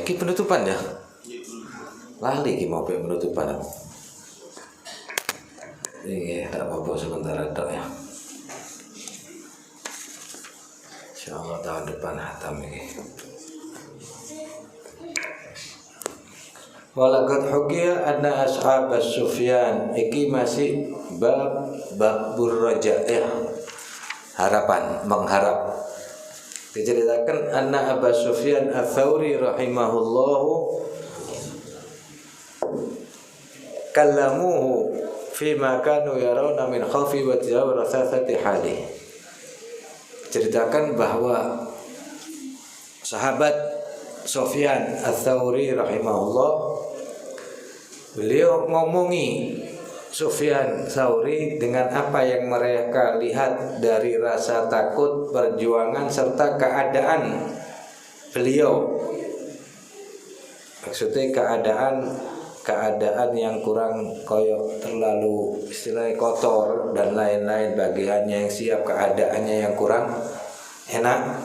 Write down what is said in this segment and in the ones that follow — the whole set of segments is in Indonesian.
Iki penutupan ya. Lali iki mau penutupan. Iya, tak apa-apa sementara tok ya. Insyaallah tahun depan hatam ini. Walaqad hukiya anna ashab Sufyan iki masih bab raja ya. Harapan, mengharap. Diceritakan anna Abu Sufyan Ats-Tsauri rahimahullahu kallamuhu fima kanu yarawna min khawfi wa rasasati hali. Ceritakan bahwa sahabat Sufyan Ats-Tsauri rahimahullah, beliau ngomongi Sufyan Tsauri dengan apa yang mereka lihat dari rasa takut, perjuangan serta keadaan beliau. Maksudnya keadaan yang kurang koyok terlalu istilahnya kotor dan lain-lain, bagiannya yang siap, keadaannya yang kurang enak.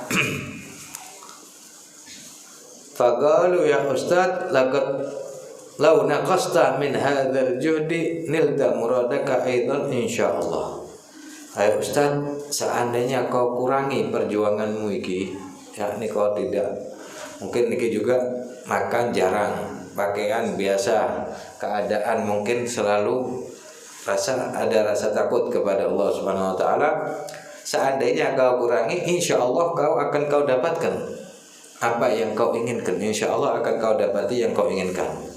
Faqalu ya Ustaz laqad lau naqasta min hadzal juhdi nilta muradaka aidan insyaallah. Hai Ustaz, seandainya kau kurangi perjuanganmu iki, yakni kau tidak mungkin iki juga makan jarang, pakaian biasa, keadaan mungkin selalu ada rasa takut kepada Allah Subhanahu wa taala. Seandainya kau kurangi, insyaallah kau dapatkan apa yang kau inginkan. Insyaallah akan kau dapati yang kau inginkan.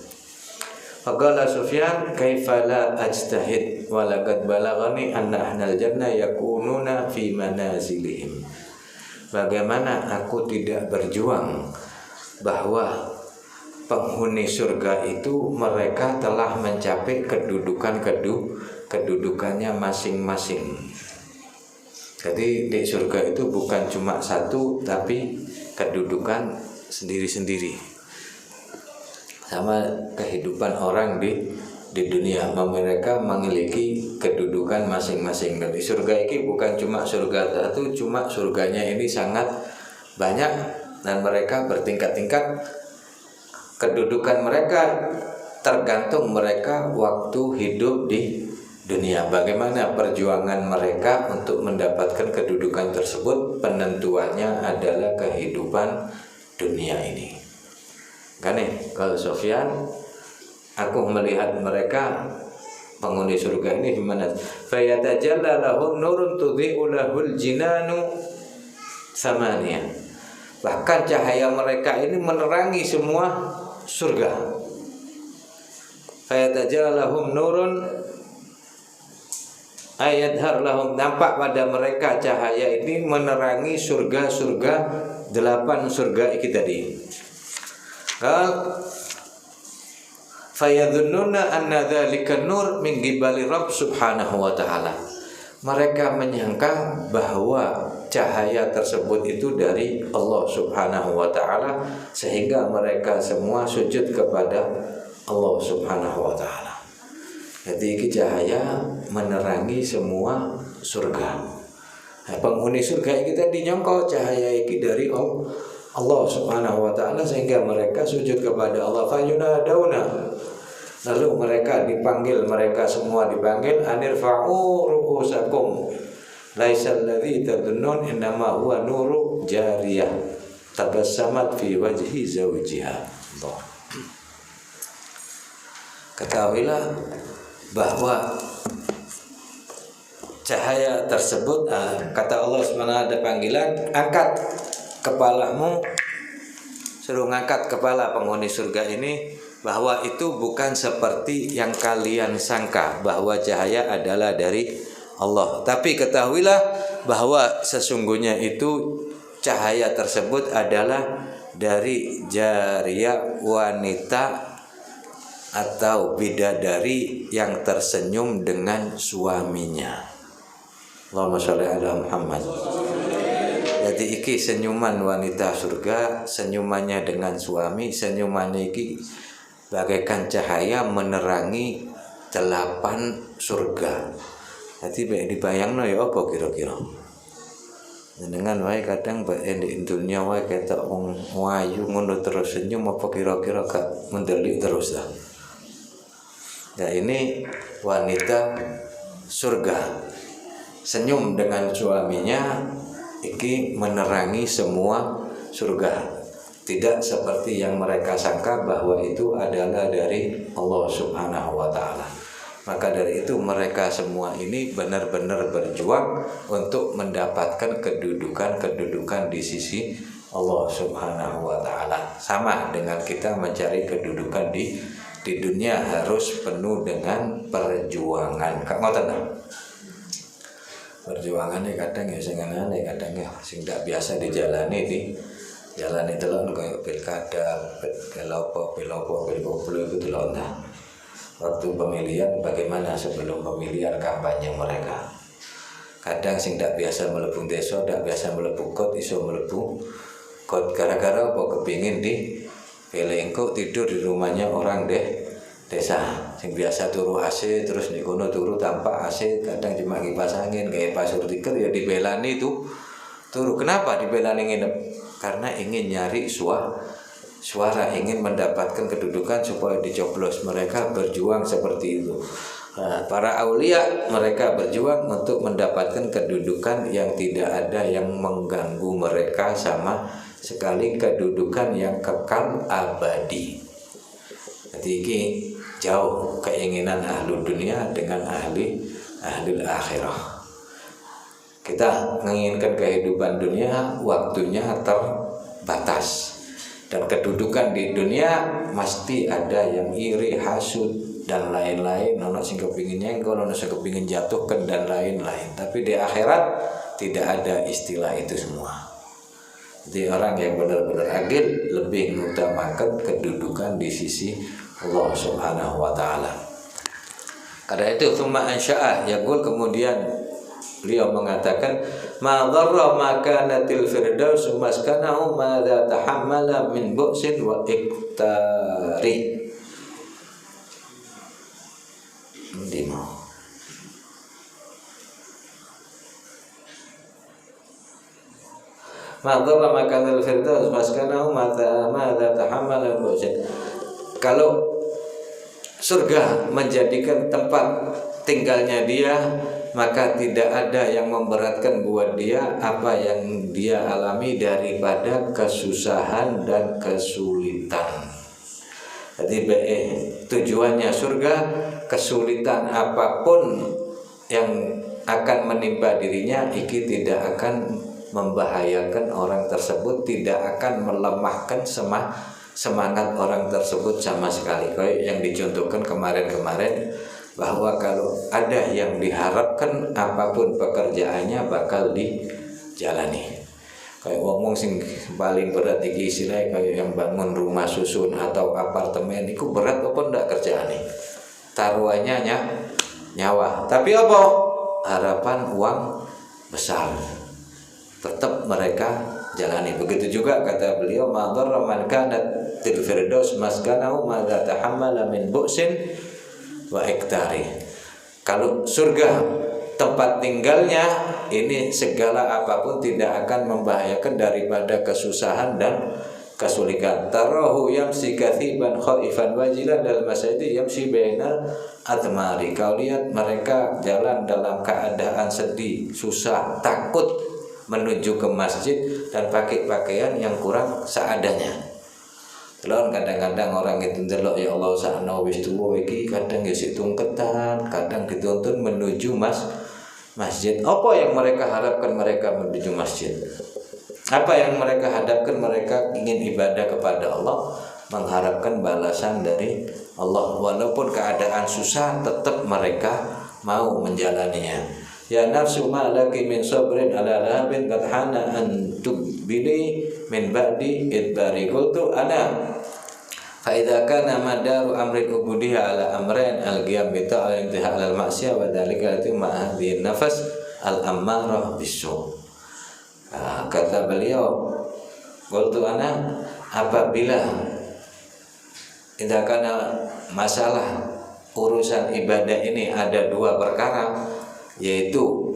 Faqala Sufyan kaifa la ajtahid wa laqad balaghani anna ahlal jannah yakununa fi manazilihim. Bagaimana aku tidak berjuang bahwa penghuni surga itu mereka telah mencapai kedudukannya masing-masing. Jadi di surga itu bukan cuma satu tapi kedudukan sendiri-sendiri. Sama kehidupan orang di dunia, mereka memiliki kedudukan masing-masing. Dan di surga ini bukan cuma surga satu, cuma surganya ini sangat banyak dan mereka bertingkat-tingkat. Kedudukan mereka tergantung mereka waktu hidup di dunia. Bagaimana perjuangan mereka untuk mendapatkan kedudukan tersebut, penentuannya adalah kehidupan dunia ini. Kan kalau Sufyan, aku melihat mereka penghuni surga ini gimana? Fayatajalla lahum nurun tudhi'u lahul jinanu samania. Bahkan cahaya mereka ini menerangi semua surga. Fayatajalla lahum nurun ayadhar lahum, nampak pada mereka cahaya ini menerangi surga-surga, 8 surga iki tadi. Fayadhunnuna anna dzalika nur min qibali Rabb subhanahu wa ta'ala. Mereka menyangka bahwa cahaya tersebut itu dari Allah subhanahu wa ta'ala, sehingga mereka semua sujud kepada Allah subhanahu wa ta'ala. Jadi ini cahaya menerangi semua surga. Nah, penghuni surga kita dinyangka cahaya ini dari Allah subhanahu wa ta'ala, sehingga mereka sujud kepada Allah. Fayunadauna, lalu mereka dipanggil, mereka semua dipanggil, anirfa'u ru'usakum laisal ladzi tadhunnun innama huwa nuru jariyah tabassamat fi wajhi zawjiha. Ketahuilah bahwa cahaya tersebut, kata Allah subhanahu ada panggilan, angkat kepalamu, suruh ngangkat kepala penghuni surga ini, bahwa itu bukan seperti yang kalian sangka bahwa cahaya adalah dari Allah. Tapi ketahuilah bahwa sesungguhnya itu cahaya tersebut adalah dari jariyah, wanita atau bidadari yang tersenyum dengan suaminya. Allahumma sholli ala Muhammad. Jadi iki senyuman wanita surga, senyumannya dengan suami, senyumannya iki bagaikan cahaya menerangi 8 surga. Jadi dibayangno ya apa kira-kira? Jenengan wae kadang di dunia wae ketok wong wayu ngono terus senyum apa kira-kira gak mendelik terus lah. Nah ini wanita surga senyum dengan suaminya iki menerangi semua surga. Tidak seperti yang mereka sangka bahwa itu adalah dari Allah Subhanahu wa taala. Maka dari itu mereka semua ini benar-benar berjuang untuk mendapatkan kedudukan di sisi Allah Subhanahu wa taala. Sama dengan kita mencari kedudukan di dunia harus penuh dengan perjuangan. Kak ngoten ta? Perjuangannya kadang ya sing aneh, kadang ya sing ndak biasa dijalani di jalan itu loh kayak pilkada, pelopo itu loh. Nah, waktu pemilihan bagaimana sebelum pemilihan kampanye mereka. Kadang sing ndak biasa mlebu desa, ndak biasa mlebu kot iso mlebu kot gara-gara apa kepingin di pilih engko tidur di rumahnya orang desa. Sing biasa turu AC terus di kono turu tanpa AC, kadang cuma kipas angin kayak pasur tiker ya dibelani itu turu. Kenapa dibelani nginep? Karena ingin nyari suara, ingin mendapatkan kedudukan supaya dicoblos. Mereka berjuang seperti itu. Nah, para aulia mereka berjuang untuk mendapatkan kedudukan yang tidak ada yang mengganggu mereka sama sekali, kedudukan yang kekal abadi. Jadi ini jauh keinginan ahli dunia dengan ahli akhirah. Kita menginginkan kehidupan dunia, waktunya terbatas. Dan kedudukan di dunia mesti ada yang iri, hasud dan lain-lain. Ono sing kepingin nyenggol, ono sing kepingin jatuhkan dan lain-lain. Tapi di akhirat tidak ada istilah itu semua. Jadi orang yang benar-benar adil lebih mengutamakan kedudukan di sisi Allah Subhanahu wa taala. Karena itu tsumma ansya'a yaqul, kemudian beliau mengatakan ma dharra ma kanatil firdaus maskanahu ma dha tahammala min bu'sin wa iktari. Dimo ma dharra ma kanatil firdaus maskanahu ma dha tahammala min bu'sin. Kalau surga menjadikan tempat tinggalnya dia, maka tidak ada yang memberatkan buat dia apa yang dia alami daripada kesusahan dan kesulitan. Jadi tujuannya surga, kesulitan apapun yang akan menimpa dirinya iki tidak akan membahayakan orang tersebut, tidak akan melemahkan semangat orang tersebut sama sekali. Kayak yang dicontohkan kemarin-kemarin, bahwa kalau ada yang diharapkan apapun pekerjaannya bakal dijalani. Kayak ngomong sing paling berat iki istilahnya kayak yang bangun rumah susun atau apartemen itu berat apa ndak kerjaannya? Taruhannya nyawa. Tapi apa? Harapan uang besar. Tetap mereka jalani. Begitu juga kata beliau, ma dharra man kanat til firdaus maskanahu ma tahammala min bu'sin wa iktari. Kalau surga tempat tinggalnya ini segala apapun tidak akan membahayakan daripada kesusahan dan kesulitan. Tarahu yamsi kathiban khaifan wajilan dalam masjid yamsi bainal admari. Kau lihat mereka jalan dalam keadaan sedih, susah, takut menuju ke masjid dan pakai pakaian yang kurang seadanya. Lalu kadang-kadang orang itu ndelok ya Allah sakno wis tuwa iki, kadang ya sik tungketan, kadang dituntun menuju masjid. Apa yang mereka harapkan mereka menuju masjid? Apa yang mereka hadapkan? Mereka ingin ibadah kepada Allah, mengharapkan balasan dari Allah. Walaupun keadaan susah, tetap mereka mau menjalaninya. Ya nafsu ma laki min sabrin ala lahabin qad hana an tubili min ba'di idbari qultu ana fa idza kana madaru amrin ubudiha ala amrain al-qiyam bi ta'al intihal al-ma'siyah wa dzalika itu ma'adhi nafas al-ammarah bisu. Kata beliau, qultu ana, apabila idza kana masalah urusan ibadah ini ada dua perkara, yaitu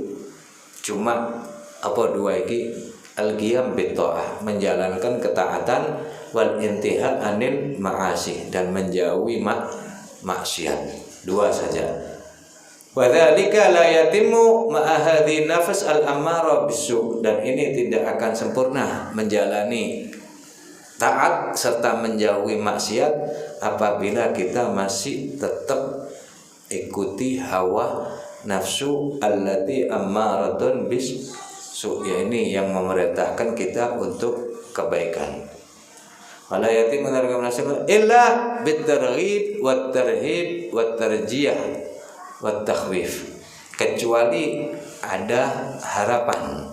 cuma apa dua iki al-qiyam bitta'ah, menjalankan ketaatan, wal intihad anil ma'asi, dan menjauhi maksiat. Dua saja. Wa dzalika la yatimmu ma'a hadhihi nafs al-ammarah bisu, dan ini tidak akan sempurna menjalani taat serta menjauhi maksiat apabila kita masih tetap ikuti hawa nafsu allati ammaratun bisu, ya ini yang memerintahkan kita untuk kebaikan. Wala yatimmu dzalika illa bitarghib wat tarhib wat tarjiyah wat takhwif, kecuali ada harapan,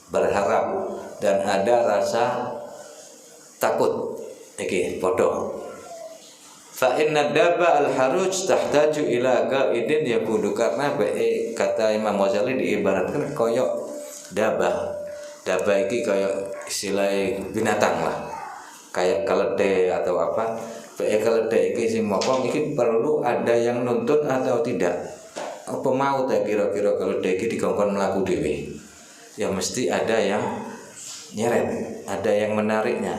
berharap, dan ada rasa takut. Iki podo. Fa inna daba al-haruj tahtaju ila qaidin yakudu, karena kata Imam Ghazali diibaratkan koyok daba. Daba iki koyok istilah binatang lah. Kayak keledai atau apa. Keledai iki sing mokong iki perlu ada yang nuntun atau tidak. Apa mau ta kira-kira keledai iki dikongkon mlaku dhewe. Ya mesti ada yang nyeret, ada yang menariknya.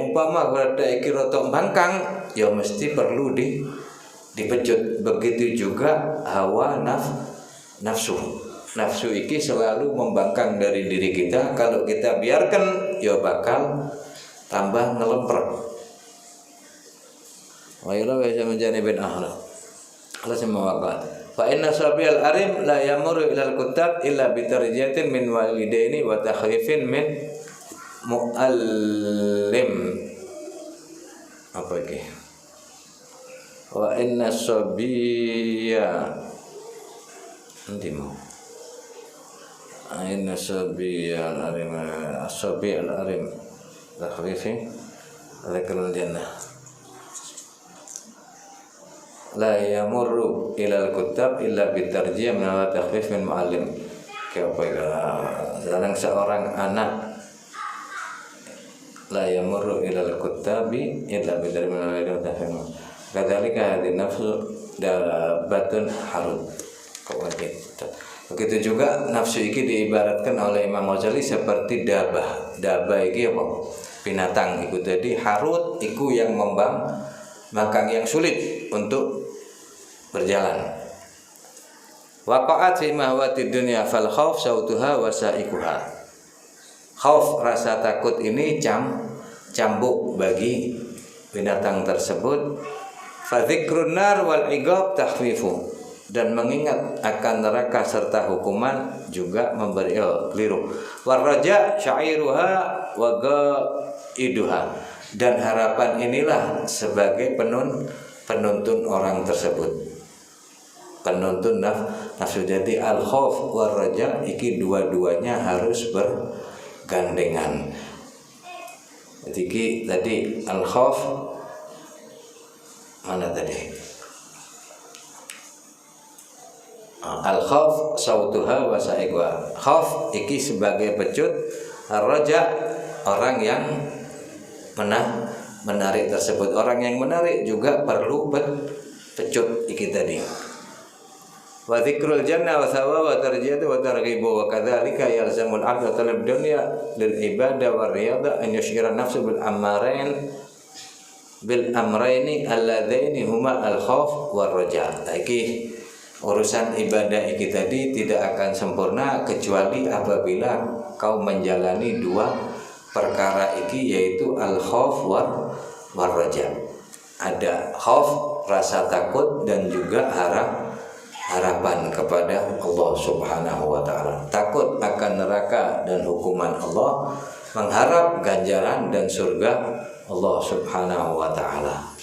Umpama keledai iki rotok bangkang, ya mesti perlu dipecut. Begitu juga hawa nafsu. Nafsu iki selalu membangkang dari diri kita. Kalau kita biarkan, ya bakal tambah ngelemprek. Wa ila bisa menjadi bin akhlak. Allah semua. Fa inna sabil arim la yamuru ila al-kutab illa bi tarjiyatin min walidaini wa takhrifin min muallim. Apa ini? Wa inna sabiya nanti mau. Inna sabiya al-arim as-sabi al-arim takhrifi dzikrul jannah la yamurru ila al-kutab illa bitarjiyah min wa takhfif min muallim. Kayak apa ya? Dalam seorang anak la yamurru ila al-kutabi illa bitarjiyah min wa takhfif. Kadzalika hadhihi nafsu dabatun harud. Begitu juga nafsu iki diibaratkan oleh Imam Ghazali seperti dabah. Dabah iki apa? Binatang iku tadi harut iku yang makang yang sulit untuk berjalan. Waqa'at fi mahwati dunya fal khauf sautuha wa sa'iquha. Khauf, rasa takut ini cambuk bagi binatang tersebut. Fa dzikrun nar wal iqab tahfifu, dan mengingat akan neraka serta hukuman juga memberi keliru. War raja syairuha wa ghaiduha, dan harapan inilah sebagai penuntun orang tersebut, penuntun nafsu. Jadi al khauf war raja iki dua-duanya harus bergandengan. Jadi tadi al khauf mana tadi? Al khauf sautuha wa sa'iqwa. Khauf iki sebagai pecut, ar-raja orang yang menarik tersebut. Orang yang menarik juga perlu pecut iki tadi. Wa dzikrul jannah wa thawaab wa tarjiyatu wa targhibu wa kadzalika yalzamul 'abdu talab dunya lil ibadah wa riyadha an yushira nafsu bil amraini alladzaini huma al khauf war raja. Iki urusan ibadah iki tadi tidak akan sempurna kecuali apabila kau menjalani dua perkara iki, yaitu al khauf war raja. Ada khauf, rasa takut, dan juga harapan kepada Allah Subhanahu wa taala. Takut akan neraka dan hukuman Allah, mengharap ganjaran dan surga Allah Subhanahu wa taala.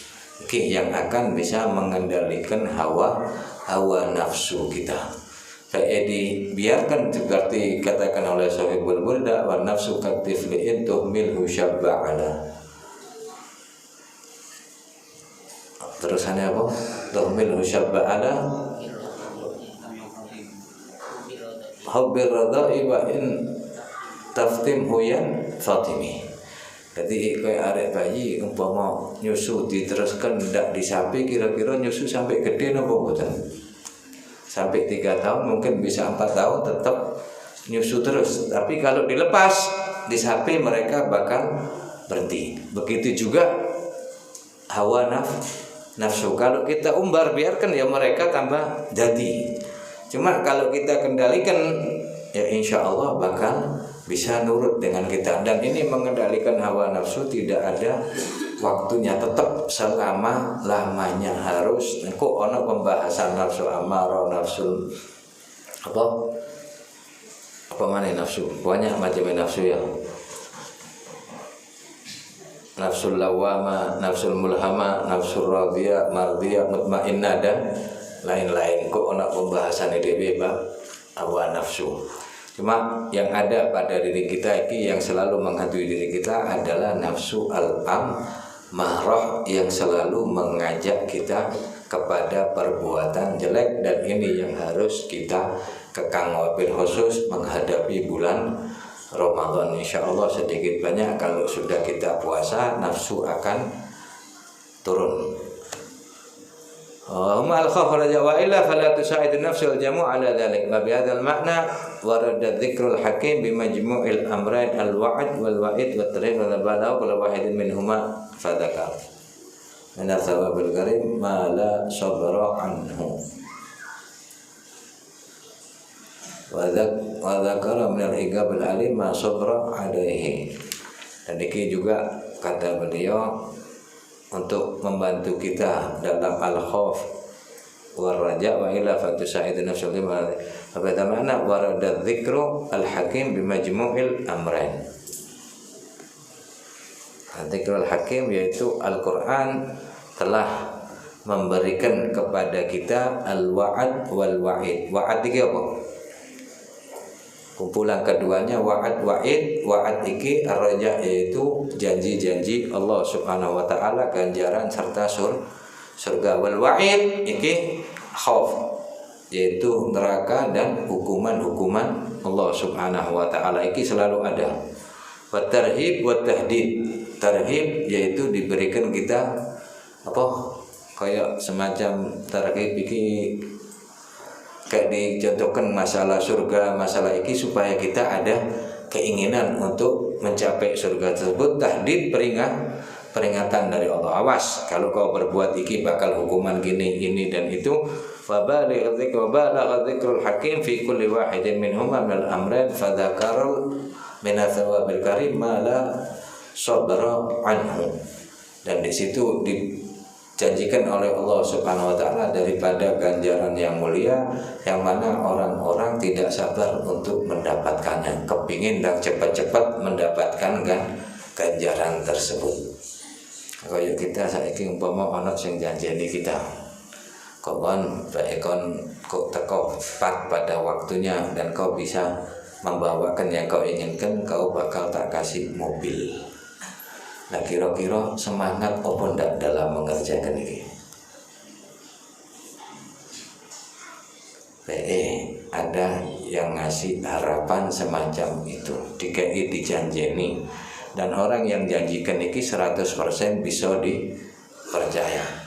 Iki yang akan bisa mengendalikan hawa nafsu kita. Kayak dibiarkan seperti katakan oleh Sahibul Burda, wa nafsu katifli'in tuhmilhu syabba'ala. Terusannya apa? Tuhmilhu syabba'ala hubbir radha'i wa in taftim huyan fatimi. Jadi kayak arek bayi umpama nyusu diteruskan ndak disapi, kira-kira nyusu sampai gede napa mboten? Sampai 3 tahun, mungkin bisa 4 tahun tetap nyusu terus. Tapi kalau dilepas, disapi mereka bakal berhenti. Begitu juga hawa nafsu. Kalau kita umbar biarkan ya mereka tambah jadi. Cuma kalau kita kendalikan ya insya Allah bakal bisa nurut dengan kita. Dan ini mengendalikan hawa nafsu tidak ada waktunya, tetap selama-lamanya harus. Kok ono pembahasan nafsu amarah, nafsu apa mana nafsu? Banyak macam nafsu ya. Nafsul lawama, nafsul mulhama, nafsul radiyah, mardiyah, mutmainnah dan lain-lain. Kok ono pembahasan ini bab hawa nafsu. Cuma yang ada pada diri kita ini yang selalu menghantui diri kita adalah nafsu al-ammarah yang selalu mengajak kita kepada perbuatan jelek, dan ini yang harus kita kekang wabil khusus menghadapi bulan Ramadan. Insya Allah sedikit banyak kalau sudah kita puasa nafsu akan turun. Huma al-khawf raja wa illa fala tusa'id an-nafs wal jamu' ala dhalik. Wa bi hadzal ma'na warada dzikrul hakim bi majmu'il amrayn al-wa'd wal wa'id wa tarhib wal balagh kullu wahidin minhuma fadakar. Min thawabil karim ma la sabra anhu. Wa dzakara min al-iqab al-alim ma sabra alaihi. Dan ini juga kata beliau untuk membantu kita dalam al-khauf war raja wa ila fatusa'id nafsul lima. Apa makna warada dzikru al-hakim bi majmu'il amrain. Dzikrul hakim yaitu Al-Qur'an telah memberikan kepada kita al-wa'ad wal wa'id. Wa'ad iki apa? Kumpulan keduanya wa'ad wa'id. Wa'ad iki ar-raja yaitu janji-janji Allah Subhanahu wa taala, ganjaran serta surga. Wal wa'id iki khauf yaitu neraka dan hukuman-hukuman Allah Subhanahu wa taala iki selalu ada. Wa tarhib wa tahdid. Tarhib yaitu diberikan kita apa? Kayak semacam tarhib iki kayak dicontohkan masalah surga, masalah iki supaya kita ada keinginan untuk mencapai surga tersebut. Tahdid peringatan dari Allah, awas kalau kau berbuat iki bakal hukuman gini ini dan itu. Wa baligh dzikrul hakim fi kulli wahidin minhuma minal amrayn fadzakarul min thawabil karim ma la sabra anhu. Dan di situ dijanjikan oleh Allah Subhanahu wa taala daripada ganjaran yang mulia yang mana orang-orang tidak sabar untuk mendapatkannya, kepingin dan cepat-cepat mendapatkan ganjaran tersebut. Kaya kita saiki umpama ana sing janjeni kita kok teko tepat pada waktunya dan kau bisa membawakan yang kau inginkan, kau bakal tak kasih mobil. Nah kira-kira semangat apa ndak dalam mengerjakan ini? Ada yang ngasih harapan semacam itu, dijanjeni, dan orang yang janjikan ini 100% bisa dipercaya.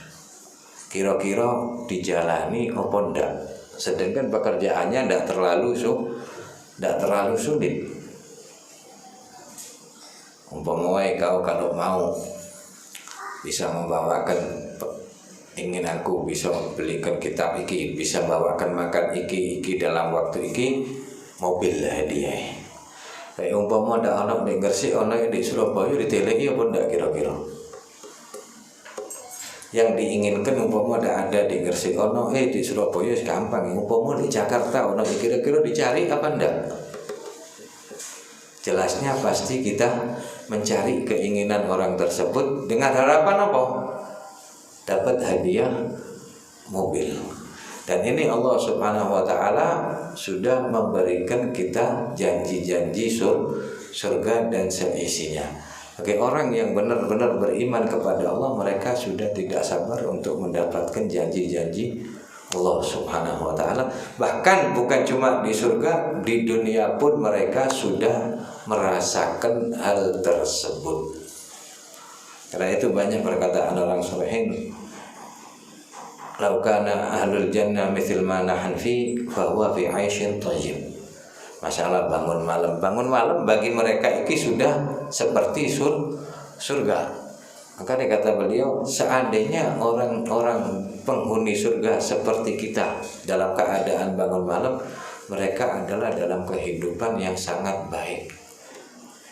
Kira-kira dijalani apa ndak? Sedangkan pekerjaannya ndak terlalu sulit. Umpamanya kau kalau mau bisa membawakan, ingin aku bisa belikan kitab iki, bisa bawakan makan iki dalam waktu iki, mobil lah dia. Kayak umpama ada anak di Gresik, anak di Surabaya, di Teleki apa ndak kira-kira? Yang diinginkan umpama ada di Gresik, ono di Surabaya gampang. Umpama di Jakarta, ono kira-kira dicari apa ndak? Jelasnya pasti kita mencari keinginan orang tersebut dengan harapan apa? Dapat hadiah mobil. Dan ini Allah Subhanahu wa taala sudah memberikan kita janji-janji surga dan seisinya. Bagi orang yang benar-benar beriman kepada Allah, mereka sudah tidak sabar untuk mendapatkan janji-janji Allah Subhanahu wa taala. Bahkan bukan cuma di surga, di dunia pun mereka sudah merasakan hal tersebut. Karena itu banyak perkataan orang salihin, "Lau kana ahlul jannah mithil ma nahan fi fa huwa fi 'aisyin thayyib." Masalah bangun malam bagi mereka ini sudah seperti surga. Maka kata beliau, seandainya orang-orang penghuni surga seperti kita dalam keadaan bangun malam, mereka adalah dalam kehidupan yang sangat baik,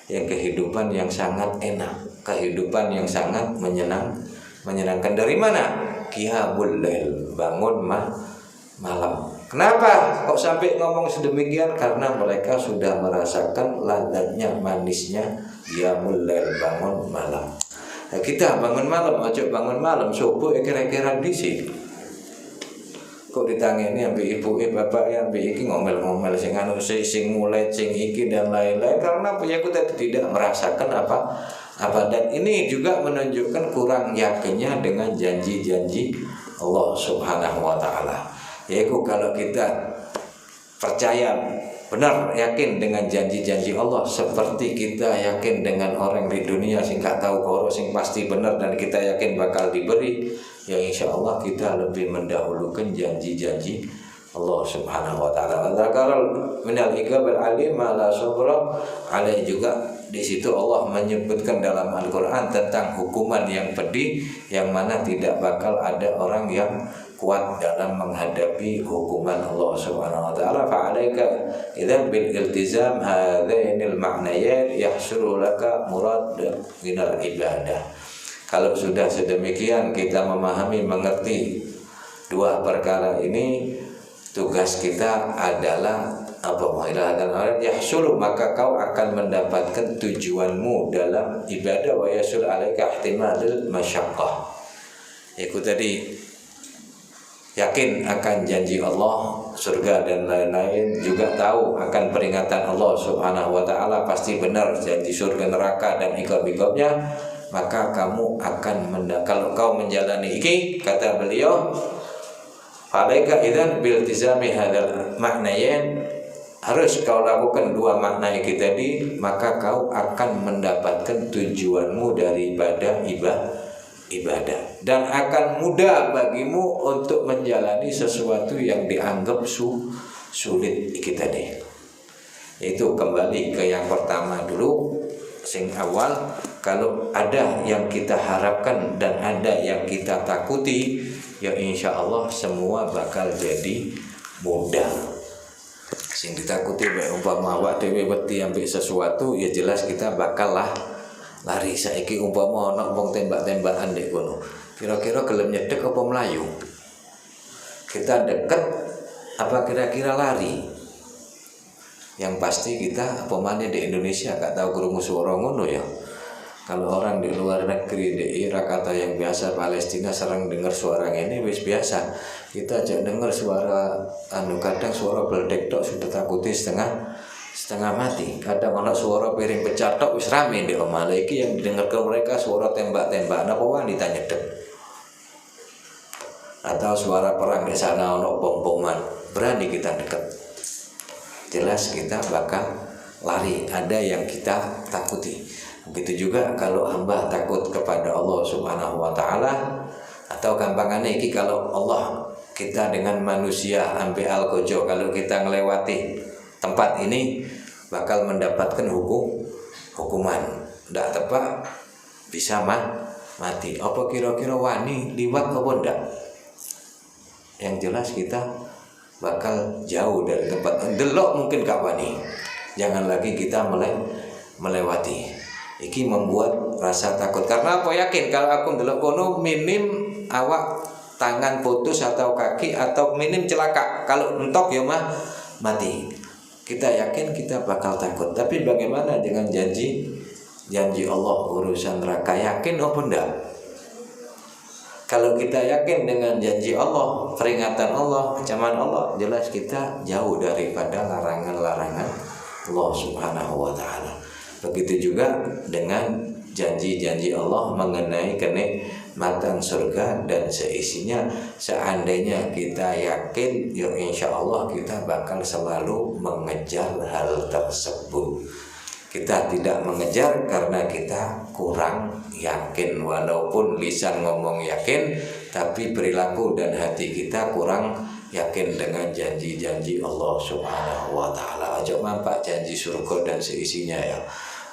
yang kehidupan yang sangat enak, kehidupan yang sangat menyenangkan. Dari mana? Qiyamul lail, bangun malam. Kenapa kok sampai ngomong sedemikian? Karena mereka sudah merasakan lazatnya, manisnya qiyamul lail, bangun malam. Nah, kita bangun malam, ojo bangun malam subuh kira-kira disi. Kok ditangani ambek ibu bapak yang ambek iki ngomel-ngomel sing anu sing mulai sing iki dan lain-lain, karena punya kita tidak merasakan apa. Dan ini juga menunjukkan kurang yakinnya dengan janji-janji Allah Subhanahu wa taala. Yaitu kalau kita percaya benar yakin dengan janji-janji Allah seperti kita yakin dengan orang di dunia sing gak tahu koro sing pasti benar dan kita yakin bakal diberi, ya insya Allah kita lebih mendahulukan janji-janji Allah Subhanahu wa taala. Dzakaral minal iqabil alim ala sabra alai, juga di situ Allah menyebutkan dalam Al-Qur'an tentang hukuman yang pedih yang mana tidak bakal ada orang yang kuat dalam menghadapi hukuman Allah Subhanahu wa taala. Fa alaika idzan bil iltizam hadainil ma'nayan yahsuru laka murad minal ibadah. Kalau sudah sedemikian kita memahami mengerti dua perkara ini, tugas kita adalah yahsulu, maka kau akan mendapatkan tujuanmu dalam ibadah, wa yasul alaika ihtimalul masyaqqah. Itu tadi yakin akan janji Allah surga dan lain-lain, juga tahu akan peringatan Allah Subhanahu wa taala pasti benar janji surga neraka dan iqab-iqabnya, maka kamu akan kalau kau menjalani ini, kata beliau, falaika idzan bil tizami hadzal ma'nayan, harus kau lakukan dua makna ini tadi, maka kau akan mendapatkan tujuanmu dari ibadah dan akan mudah bagimu untuk menjalani sesuatu yang dianggap sulit kita deh. Itu kembali ke yang pertama dulu, sing awal, kalau ada yang kita harapkan dan ada yang kita takuti, ya insya Allah semua bakal jadi mudah. Sing ditakuti bae umpama awak dhewe wedi ambek sesuatu, ya jelas kita bakal lari. Saiki umpama ana wong tembak-tembakan ndek kono, kira-kira gelem nyedek apa melayu? Kita deket apa kira-kira lari? Yang pasti kita pemane di Indonesia gak tahu krungu swara ngono ya. Kalau orang di luar negeri, di Irak atau yang biasa Palestina sering dengar suara ini wis biasa. Kita aja dengar suara kadang suara beledek tok sudah takuti setengah mati. Kadang ana suara piring pecah tok wis rame di omah. Iki yang dengar ke mereka suara tembak-tembakan apa wanita nyedek. Atau suara perang di sana ana bom-boman, berani kita dekat. Jelas kita bakal lari, ada yang kita takuti. Begitu juga kalau hamba takut kepada Allah Subhanahu wa taala, atau gampangannya iki kalau Allah kita dengan manusia ambil al-qojo, kalau kita ngelewati tempat ini bakal mendapatkan hukuman ndak tepat bisa mati. Apa kira-kira wani liwat apa ndak? Yang jelas kita bakal jauh dari tempat delok mungkin gak wani, jangan lagi kita melewati. Iki membuat rasa takut. Karena apa? Yakin kalau aku ndelok kono minim awak tangan putus atau kaki atau minim celaka. Kalau entok ya mati. Kita yakin kita bakal takut. Tapi bagaimana dengan janji Allah urusan neraka? Yakin apa enggak? Kalau kita yakin dengan janji Allah, peringatan Allah, ancaman Allah, jelas kita jauh daripada larangan-larangan Allah Subhanahu wa taala. Begitu juga dengan janji-janji Allah mengenai kenikmatan surga dan seisinya. Seandainya kita yakin, ya insya Allah kita bakal selalu mengejar hal tersebut. Kita tidak mengejar karena kita kurang yakin. Walaupun lisan ngomong yakin, tapi perilaku dan hati kita kurang yakin dengan janji-janji Allah Subhanahu wa taala. Aja mampak janji surga dan seisinya ya.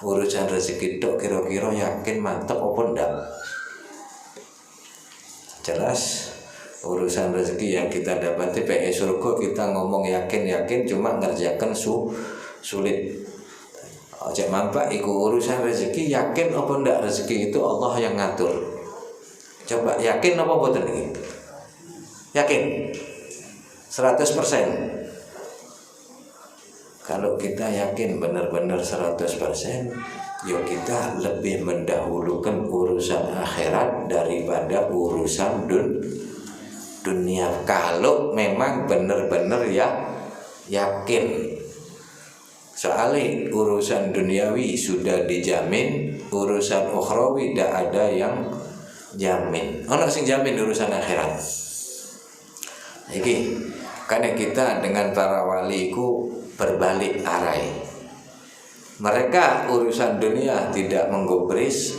Urusan rezeki tok kira-kira yakin mantap apa ndak? Jelas urusan rezeki yang kita dapati surga kita ngomong yakin cuma ngerjakan sulit. Aja mampak iku urusan rezeki yakin apa ndak, rezeki itu Allah yang ngatur. Coba yakin apa mboten iki? Yakin 100%. Kalau kita yakin benar-benar 100%, ya kita lebih mendahulukan urusan akhirat daripada urusan dunia. Kalau memang benar-benar ya yakin. Soalnya urusan duniawi sudah dijamin, urusan ukhrawi tidak ada yang jamin. Ono sing jamin urusan akhirat. Iki karena kita dengan para wali ku berbalik arai. Mereka urusan dunia tidak menggubris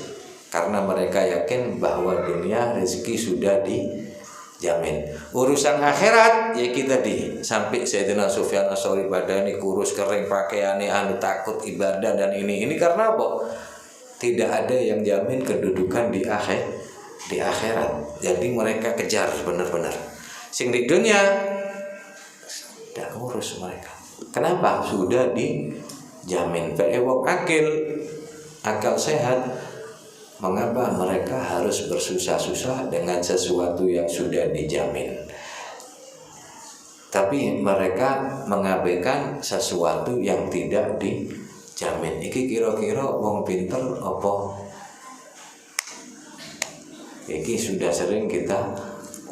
karena mereka yakin bahwa dunia rezeki sudah dijamin. Urusan akhirat ya kita sampai Sayyidina Sufyan Ats-Tsauri badani kurus kering pakaiannya takut ibadah dan ini karena apa? Tidak ada yang jamin kedudukan di akhirat. Jadi mereka kejar benar-benar. Sing di dunia tidak ngurus mereka. Kenapa? Sudah dijamin. Wong akal sehat, mengapa mereka harus bersusah-susah dengan sesuatu yang sudah dijamin? Tapi mereka mengabaikan sesuatu yang tidak dijamin. Iki kira-kira wong pinter apa? Iki sudah sering kita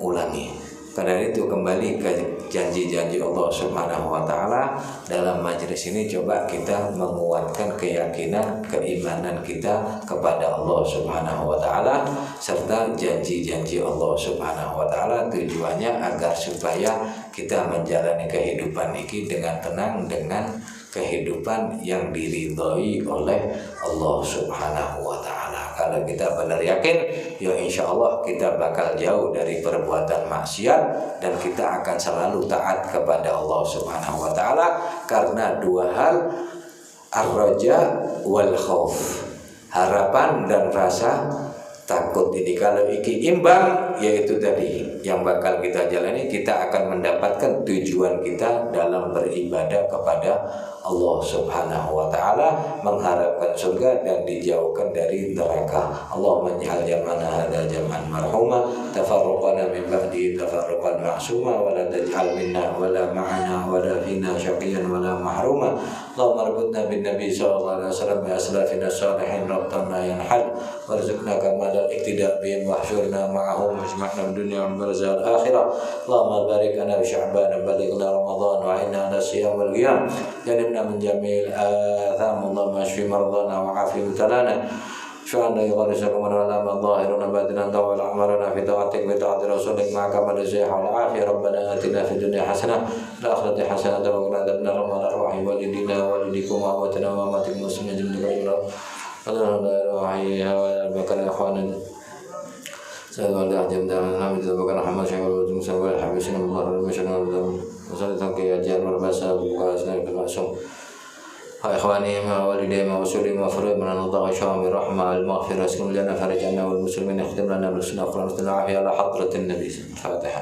ulangi. Karena itu kembali ke janji-janji Allah Subhanahu wa taala dalam majelis ini, coba kita menguatkan keyakinan, keimanan kita kepada Allah Subhanahu wa taala serta janji-janji Allah Subhanahu wa taala, tujuannya agar supaya kita menjalani kehidupan ini dengan tenang, dengan kehidupan yang diridhoi oleh Allah Subhanahu wa taala. Kalau kita benar yakin, ya insya Allah kita bakal jauh dari perbuatan maksiat dan kita akan selalu taat kepada Allah Subhanahu wa taala karena dua hal, ar-raja wal khauf, harapan dan rasa takut ini. Kalau iki imbang, yaitu tadi yang bakal kita jalani, kita akan mendapatkan tujuan kita dalam beribadah kepada Allah Subhanahu wa taala, mengharapkan surga dan dijauhkan dari neraka. Allahumma ij'al jam'ana hadza jam'an marhuma, tafarraqana min ba'di tafarruqan ma'suma, wa la taj'al minna wa la ma'ana wa la fina syaqiyan wa la mahruma. Allahumma arbutna bin nabi sallallahu alaihi wasallam bi aslafina salihin rabtan la yanhad, warzuqna kamal al-iqtida' bihim wahsyurna ma'ahum wajma'na dunya wal barzakh al-akhirah. Allahumma barik lana bi sya'ban balighna ramadan wa inna ala siyam wal qiyam. من جميع الآثام اللهم اشف مرضانا وعافي مبتلانا شأن يغرسكم ولنا ظاهرنا باطنا طول أعمالنا في طاعتك بطاعة رسولك مع كمال الصحة والعافية. ربنا آتنا في الدنيا حسنة وفي الآخرة حسنة وقنا عذاب النار. وأرواح والدينا ووالديكم وأمواتنا وأموات المسلمين جميعا اللهم لا إله إلا أنت بكر إخواننا سيدنا الأعجم دائما نعم بكر محمد شيخ والوجود مسلم والحبيسين الله المشهد وصلى يا جار والباسا وقاسنا بالمعصوم إخواني ما والدي ما وسلم وفرد من الله شام الرحمة المغفرة اسكن لنا فرجنا والمسلمين اختم لنا بالسنة وفرنا العافية على حضرة النبي. الفاتحة.